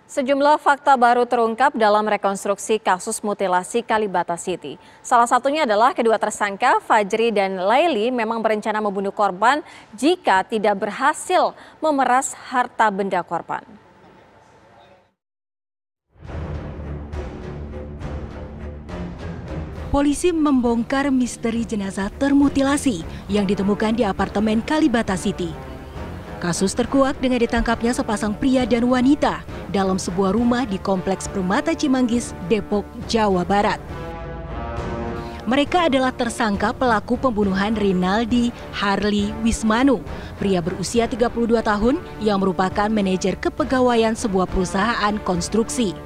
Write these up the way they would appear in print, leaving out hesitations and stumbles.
Sejumlah fakta baru terungkap dalam rekonstruksi kasus mutilasi Kalibata City. Salah satunya adalah kedua tersangka Fajri dan Laili memang berencana membunuh korban jika tidak berhasil memeras harta benda korban. Polisi membongkar misteri jenazah termutilasi yang ditemukan di apartemen Kalibata City. Kasus terkuak dengan ditangkapnya sepasang pria dan wanita dalam sebuah rumah di Kompleks Permata Cimanggis, Depok, Jawa Barat. Mereka adalah tersangka pelaku pembunuhan Rinaldi Harli Wismanu, pria berusia 32 tahun yang merupakan manajer kepegawaian sebuah perusahaan konstruksi.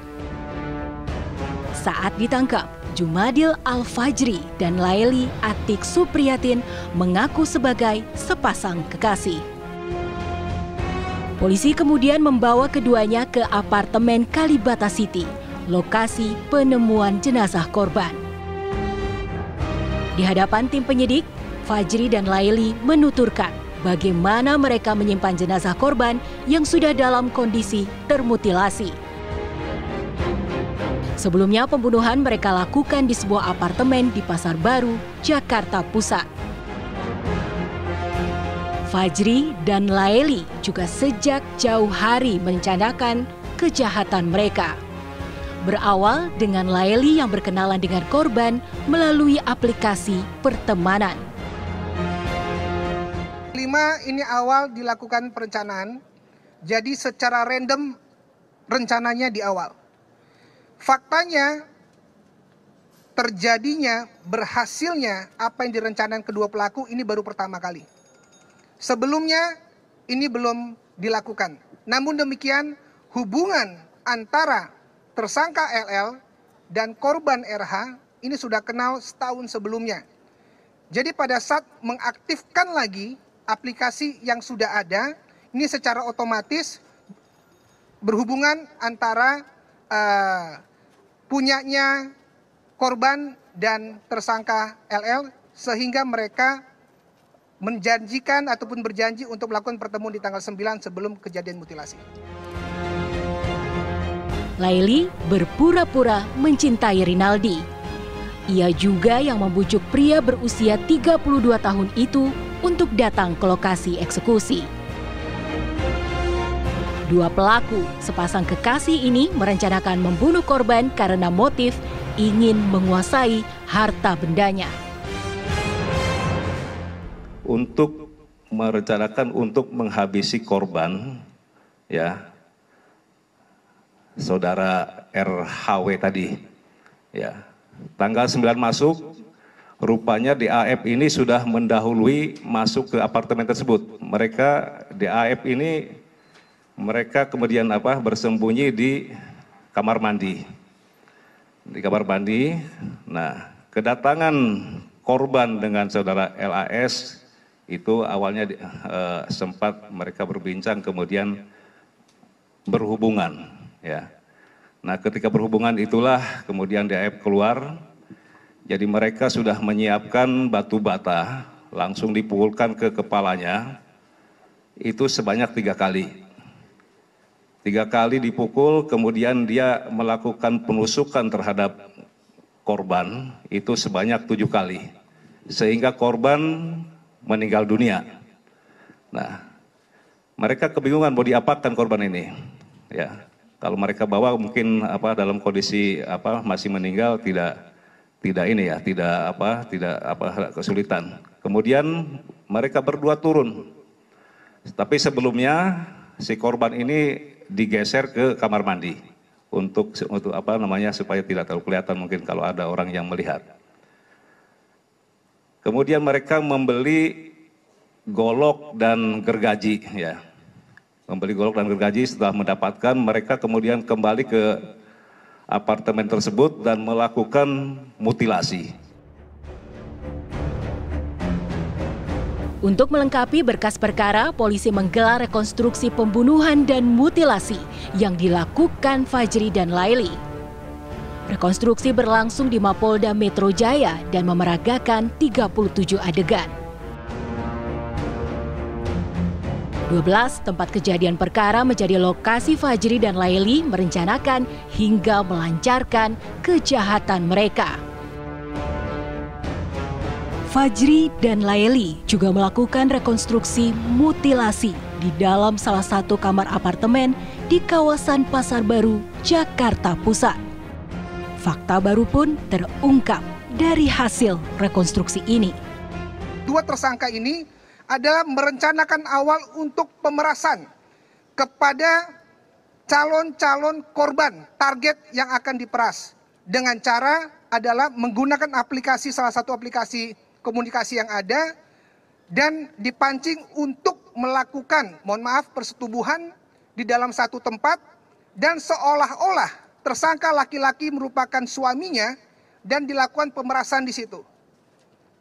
Saat ditangkap, Jumadil Al-Fajri dan Laili Atik Supriyatin mengaku sebagai sepasang kekasih. Polisi kemudian membawa keduanya ke apartemen Kalibata City, lokasi penemuan jenazah korban. Di hadapan tim penyidik, Fajri dan Laili menuturkan bagaimana mereka menyimpan jenazah korban yang sudah dalam kondisi termutilasi. Sebelumnya pembunuhan mereka lakukan di sebuah apartemen di Pasar Baru, Jakarta Pusat. Fajri dan Laili juga sejak jauh hari merencanakan kejahatan mereka. Berawal dengan Laili yang berkenalan dengan korban melalui aplikasi pertemanan. 5 ini awal dilakukan perencanaan, jadi secara random rencananya di awal. Faktanya terjadinya berhasilnya apa yang direncanakan kedua pelaku ini baru pertama kali. Sebelumnya ini belum dilakukan. Namun demikian hubungan antara tersangka LL dan korban RH ini sudah kenal setahun sebelumnya. Jadi pada saat mengaktifkan lagi aplikasi yang sudah ada, ini secara otomatis berhubungan antara punyanya korban dan tersangka LL sehingga mereka menjanjikan ataupun berjanji untuk melakukan pertemuan di tanggal 9 sebelum kejadian mutilasi. Laili berpura-pura mencintai Rinaldi. Ia juga yang membujuk pria berusia 32 tahun itu untuk datang ke lokasi eksekusi. Dua pelaku, sepasang kekasih ini merencanakan membunuh korban karena motif ingin menguasai harta bendanya. Untuk merencanakan untuk menghabisi korban, ya, saudara RHW tadi, ya, tanggal 9 masuk, rupanya DAF ini sudah mendahului masuk ke apartemen tersebut. Mereka DAF ini mereka kemudian bersembunyi di kamar mandi. Di kamar mandi. Nah, kedatangan korban dengan saudara LAS itu awalnya sempat mereka berbincang kemudian berhubungan, ya. Nah, ketika berhubungan itulah kemudian DAF keluar. Jadi mereka sudah menyiapkan batu bata langsung dipukulkan ke kepalanya. Itu sebanyak 3 kali. 3 kali dipukul, kemudian dia melakukan penusukan terhadap korban itu sebanyak 7 kali. Sehingga korban meninggal dunia. Nah, mereka kebingungan mau diapakan korban ini. Ya, kalau mereka bawa mungkin dalam kondisi masih meninggal tidak kesulitan. Kemudian mereka berdua turun. Tapi sebelumnya si korban ini digeser ke kamar mandi untuk supaya tidak terlalu kelihatan mungkin kalau ada orang yang melihat. Kemudian mereka membeli golok dan gergaji, ya. Membeli golok dan gergaji, setelah mendapatkan mereka kemudian kembali ke apartemen tersebut dan melakukan mutilasi. Untuk melengkapi berkas perkara, polisi menggelar rekonstruksi pembunuhan dan mutilasi yang dilakukan Fajri dan Laili. Rekonstruksi berlangsung di Mapolda Metro Jaya dan memeragakan 37 adegan. 12 tempat kejadian perkara menjadi lokasi Fajri dan Laili merencanakan hingga melancarkan kejahatan mereka. Fajri dan Laili juga melakukan rekonstruksi mutilasi di dalam salah satu kamar apartemen di kawasan Pasar Baru, Jakarta Pusat. Fakta baru pun terungkap dari hasil rekonstruksi ini. Dua tersangka ini adalah merencanakan awal untuk pemerasan kepada calon-calon korban target yang akan diperas. Dengan cara adalah menggunakan aplikasi, salah satu aplikasi komunikasi yang ada, dan dipancing untuk melakukan, mohon maaf, persetubuhan di dalam satu tempat, dan seolah-olah tersangka laki-laki merupakan suaminya dan dilakukan pemerasan di situ.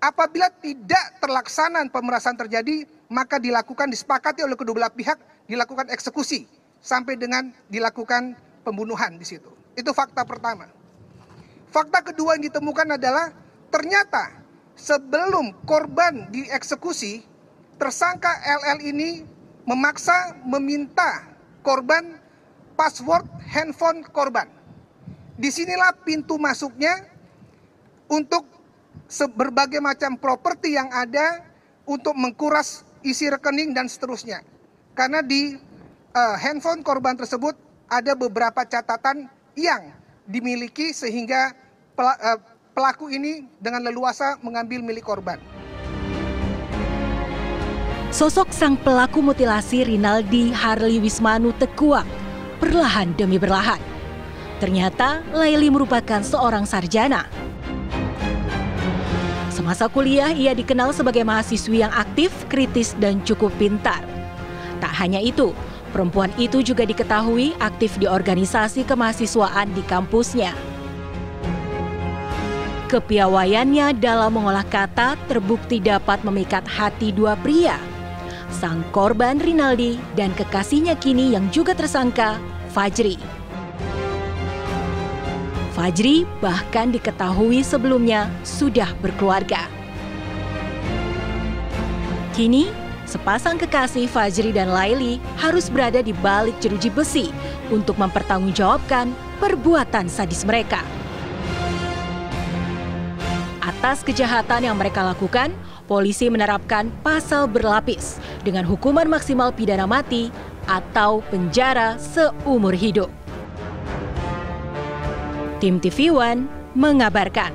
Apabila tidak terlaksanaan pemerasan terjadi, maka dilakukan, disepakati oleh kedua belah pihak, dilakukan eksekusi sampai dengan dilakukan pembunuhan di situ. Itu fakta pertama. Fakta kedua yang ditemukan adalah ternyata sebelum korban dieksekusi, tersangka LL ini memaksa meminta korban password handphone korban. Disinilah pintu masuknya untuk berbagai macam properti yang ada untuk mengkuras isi rekening dan seterusnya. Karena di handphone korban tersebut ada beberapa catatan yang dimiliki sehingga pelaku ini dengan leluasa mengambil milik korban. Sosok sang pelaku mutilasi Rinaldi Harley Wismanu terkuak perlahan demi perlahan. Ternyata Laili merupakan seorang sarjana. Semasa kuliah ia dikenal sebagai mahasiswi yang aktif, kritis, dan cukup pintar. Tak hanya itu, perempuan itu juga diketahui aktif di organisasi kemahasiswaan di kampusnya. Kepiawaiannya dalam mengolah kata terbukti dapat memikat hati dua pria. Sang korban Rinaldi dan kekasihnya kini yang juga tersangka, Fajri. Fajri bahkan diketahui sebelumnya sudah berkeluarga. Kini, sepasang kekasih Fajri dan Laili harus berada di balik jeruji besi untuk mempertanggungjawabkan perbuatan sadis mereka. Atas kejahatan yang mereka lakukan, polisi menerapkan pasal berlapis dengan hukuman maksimal pidana mati atau penjara seumur hidup. Tim TV One mengabarkan.